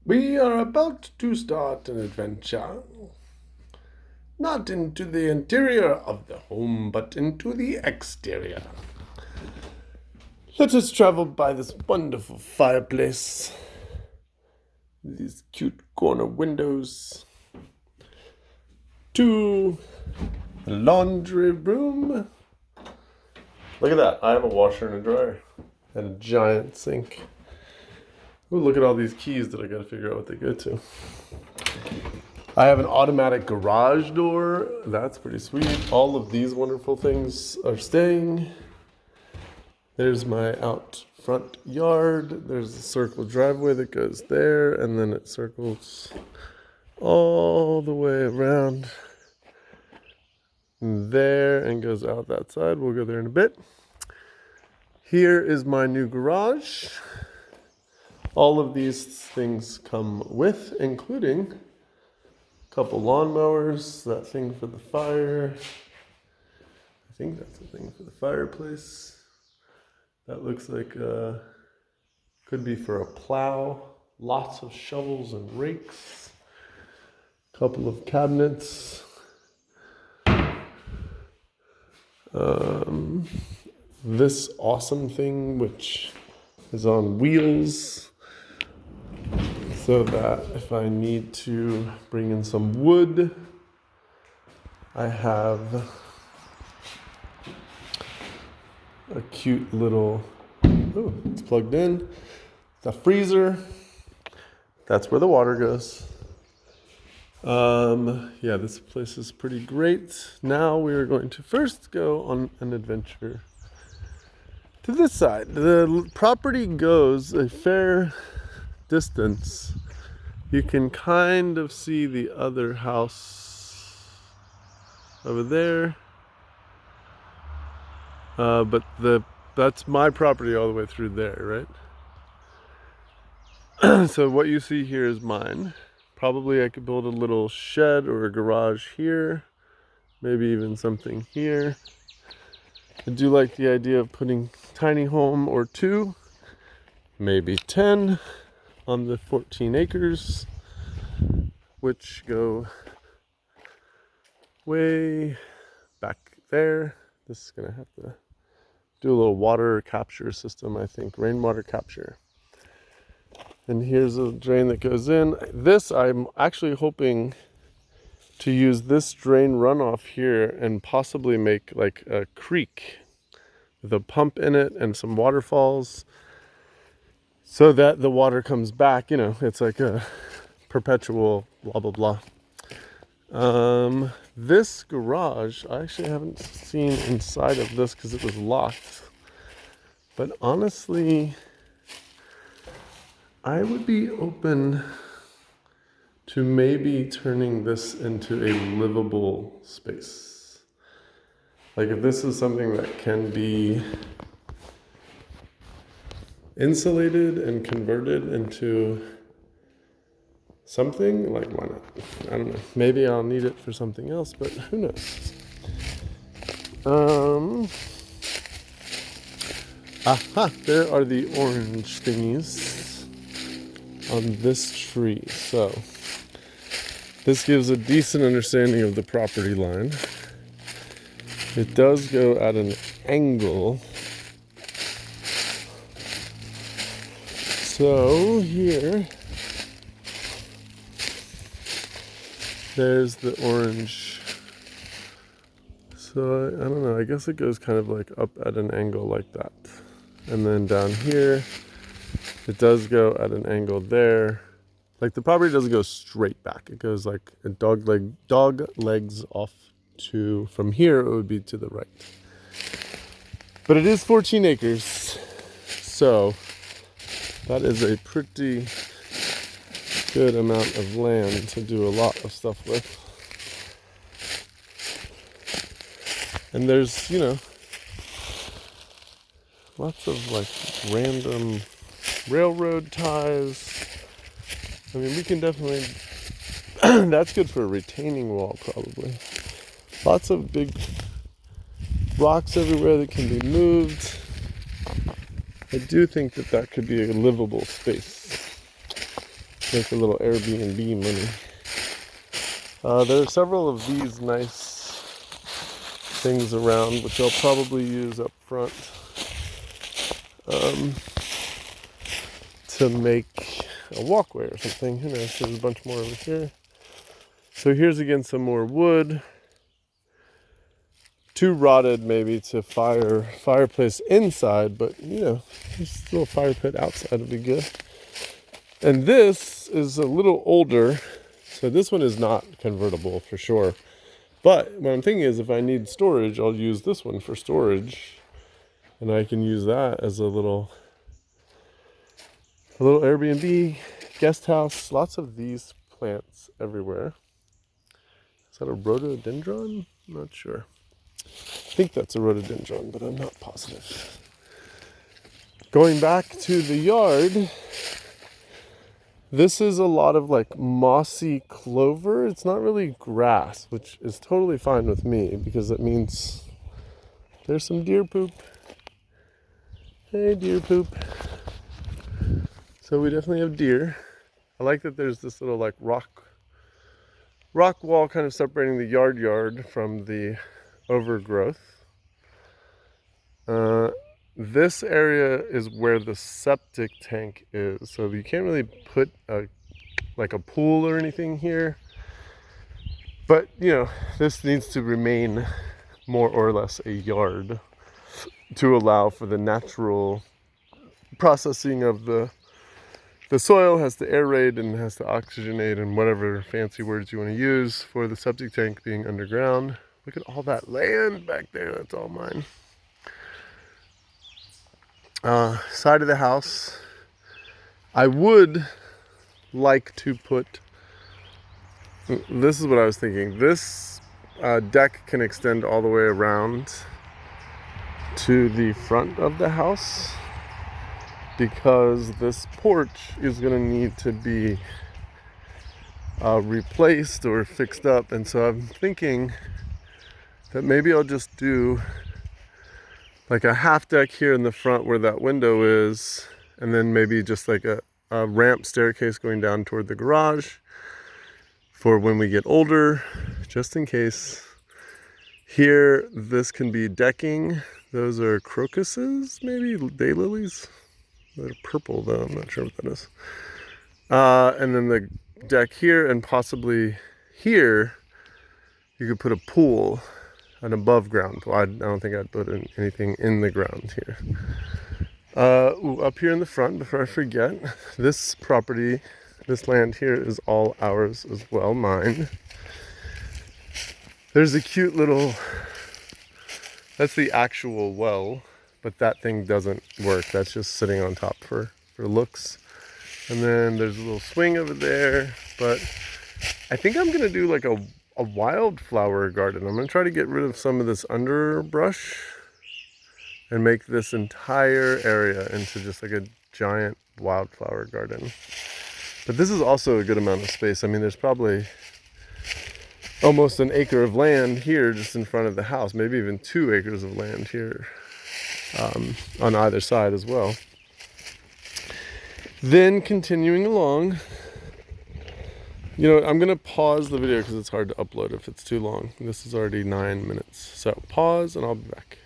We are about to start an adventure, not into the interior of the home, but into the exterior. Let us travel by this wonderful fireplace, these cute corner windows, to the laundry room. Look at that, I have a washer and a dryer, and a giant sink. Ooh, look at all these keys that I gotta figure out what they go to. I have an automatic garage door. That's pretty sweet. All of these wonderful things are staying. There's my out front yard. There's a circle driveway that goes there, and then it circles all the way around there and goes out that side. We'll go there in a bit. Here is my new garage. All of these things come with, including a couple lawnmowers, that thing for the fire. I think that's the thing for the fireplace. That looks like could be for a plow. Lots of shovels and rakes. A couple of cabinets. This awesome thing, which is on wheels, so that if I need to bring in some wood, I have a cute little, oh, it's plugged in. It's a freezer. That's where the water goes. Yeah, this place is pretty great. Now we are going to first go on an adventure to this side. The property goes a fair distance. You can kind of see the other house over there. But that's my property all the way through there, right? So what you see here is mine. Probably I could build a little shed or a garage here. Maybe even something here. I do like the idea of putting tiny home or two, maybe 10 on the 14 acres, which go way back there. This is gonna have to do a little water capture system, I think, rainwater capture. And here's a drain that goes in. This, I'm actually hoping to use this drain runoff here and possibly make like a creek with a pump in it and some waterfalls so that the water comes back. You know, it's like a perpetual blah, blah, blah. This garage, I actually haven't seen inside of this because it was locked. But honestly, I would be open to maybe turning this into a livable space. Like if this is something that can be insulated and converted into something, like why not? I don't know. Maybe I'll need it for something else, but who knows? Aha, there are the orange thingies on this tree. So this gives a decent understanding of the property line. It does go at an angle. So here, there's the orange. So I don't know, I guess it goes kind of like up at an angle like that. And then down here, it does go at an angle there. Like the property doesn't go straight back. It goes like a dog legs off to, from here it would be to the right. But it is 14 acres. So that is a pretty good amount of land to do a lot of stuff with. And there's, you know, lots of like random railroad ties. I mean, we can definitely, that's good for a retaining wall probably. Lots of big rocks everywhere that can be moved. I do think that that could be a livable space. make a little Airbnb money. There are several of these nice things around, which I'll probably use up front to make a walkway or something. Who knows? There's a bunch more over here. So here's again some more wood. Too rotted maybe to fireplace inside, but you know, just a little fire pit outside would be good. And this is a little older, so this one is not convertible for sure. But what I'm thinking is if I need storage, I'll use this one for storage. And I can use that as a little Airbnb, guest house. Lots of these plants everywhere. Is that a rhododendron? I'm not sure. I think that's a rhododendron, but I'm not positive. Going back to the yard, this is a lot of like mossy clover. It's not really grass, which is totally fine with me because it means there's some deer poop. Hey, deer poop. So we definitely have deer. I like that there's this little like rock wall kind of separating the yard from the overgrowth. This area is where the septic tank is, so you can't really put a pool or anything here. But you know, this needs to remain more or less a yard to allow for the natural processing of the soil. Has to aerate and has to oxygenate and whatever fancy words you want to use for the septic tank being underground. Look at all that land back there, that's all mine. Side of the house, I would like to put, this is what I was thinking, this deck can extend all the way around to the front of the house because this porch is going to need to be replaced or fixed up, and so I'm thinking that maybe I'll just do like a half deck here in the front where that window is, and then maybe just like a ramp staircase going down toward the garage for when we get older, just in case. Here, this can be decking. Those are crocuses, maybe daylilies. They're purple though, I'm not sure what that is. And then the deck here, and possibly here, you could put a pool. An above ground pool. I don't think I'd put anything in the ground here. Up here in the front, before I forget, this property, this land here is all ours as well, mine. There's a cute little, that's the actual well, but that thing doesn't work. That's just sitting on top for looks. And then there's a little swing over there, but I think I'm gonna do like a wildflower garden. I'm going to try to get rid of some of this underbrush and make this entire area into just like a giant wildflower garden. But this is also a good amount of space. I mean, there's probably almost an acre of land here just in front of the house, maybe even 2 acres of land here on either side as well. Then continuing along, you know, I'm going to pause the video because it's hard to upload if it's too long. This is already 9 minutes. So pause and I'll be back.